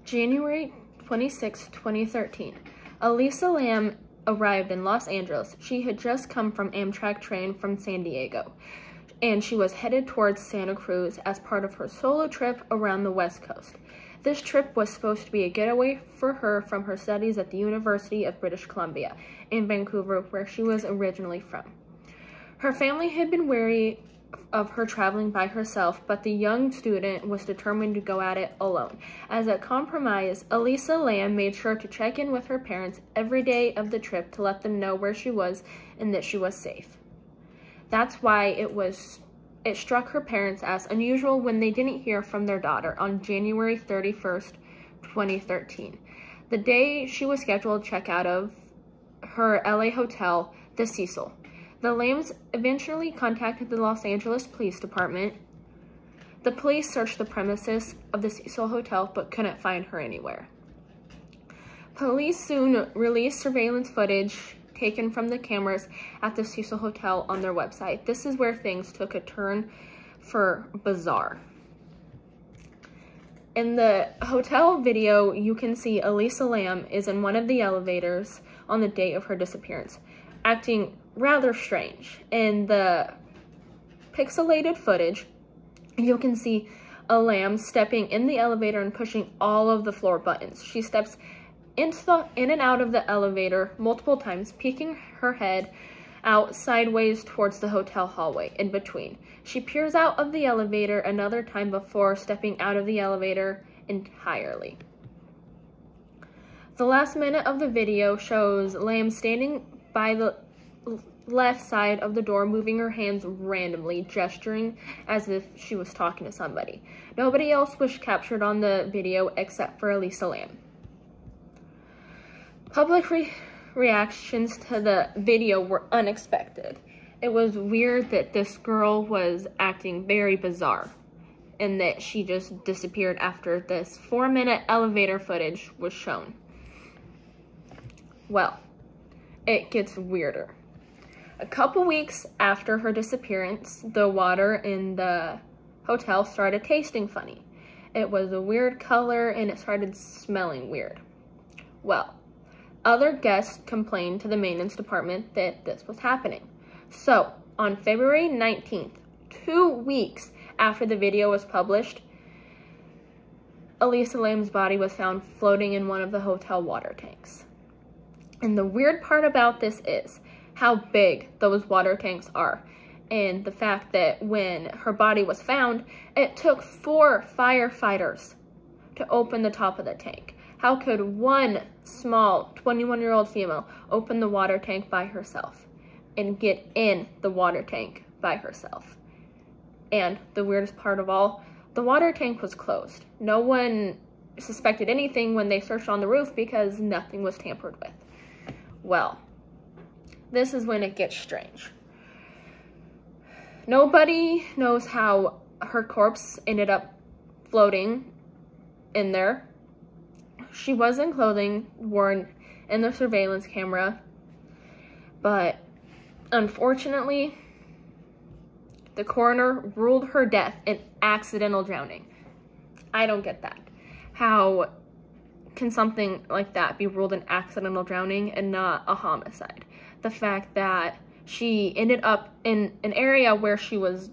January 26, 2013. Elisa Lam arrived in Los Angeles. She had just come from Amtrak train from San Diego, and she was headed towards Santa Cruz as part of her solo trip around the West Coast. This trip was supposed to be a getaway for her from her studies at the University of British Columbia in Vancouver, where she was originally from. Her family had been wary of her traveling by herself, but the young student was determined to go at it alone. As a compromise, Elisa Lam made sure to check in with her parents every day of the trip to let them know where she was and that she was safe. That's why it struck her parents as unusual when they didn't hear from their daughter on January 31st, 2013, the day she was scheduled to check out of her LA hotel, the Cecil. The Lambs eventually contacted the Los Angeles Police Department. The police searched the premises of the Cecil Hotel but couldn't find her anywhere. Police soon released surveillance footage taken from the cameras at the Cecil Hotel on their website. This is where things took a turn for bizarre. In the hotel video, you can see Elisa Lam is in one of the elevators on the day of her disappearance, acting rather strange. In the pixelated footage, you can see a Lam stepping in the elevator and pushing all of the floor buttons. She steps in and out of the elevator multiple times, peeking her head out sideways towards the hotel hallway in between. She peers out of the elevator another time before stepping out of the elevator entirely. The last minute of the video shows Lam standing by the left side of the door, moving her hands randomly, gesturing as if she was talking to somebody. Nobody else was captured on the video except for Elisa Lam. Public reactions to the video were unexpected. It was weird that this girl was acting very bizarre and that she just disappeared after this 4-minute elevator footage was shown. Well, it gets weirder. A couple weeks after her disappearance, the water in the hotel started tasting funny. It was a weird color and it started smelling weird. Well, other guests complained to the maintenance department that this was happening. So, on February 19th, 2 weeks after the video was published, Elisa Lam's body was found floating in one of the hotel water tanks. And the weird part about this is how big those water tanks are, and the fact that when her body was found, it took 4 firefighters to open the top of the tank. How could one small 21-year-old female open the water tank by herself and get in the water tank by herself? And the weirdest part of all, the water tank was closed. No one suspected anything when they searched on the roof because nothing was tampered with. Well, this is when it gets strange. Nobody knows how her corpse ended up floating in there. She was in clothing worn in the surveillance camera, but unfortunately, the coroner ruled her death an accidental drowning. I don't get that. How can something like that be ruled an accidental drowning and not a homicide? The fact that she ended up in an area where she was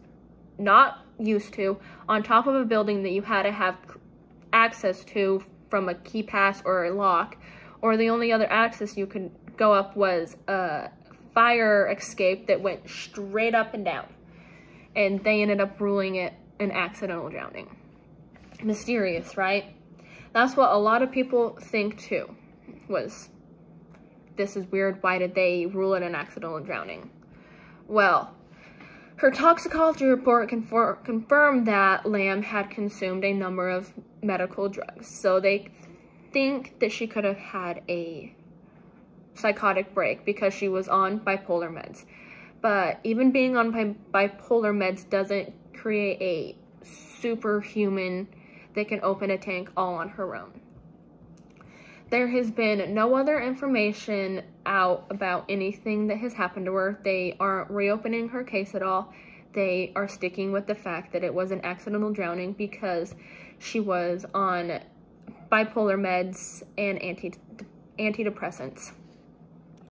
not used to, on top of a building that you had to have access to from a key pass or a lock, or the only other access you could go up was a fire escape that went straight up and down. And they ended up ruling it an accidental drowning. Mysterious, right? That's what a lot of people think too, was this is weird, why did they rule it an accidental drowning? Well, her toxicology report confirmed that Lam had consumed a number of medical drugs, so they think that she could have had a psychotic break because she was on bipolar meds. But even being on bipolar meds doesn't create a superhuman that can open a tank all on her own. There has been no other information out about anything that has happened to her. They aren't reopening her case at all. They are sticking with the fact that it was an accidental drowning because she was on bipolar meds, and antidepressants.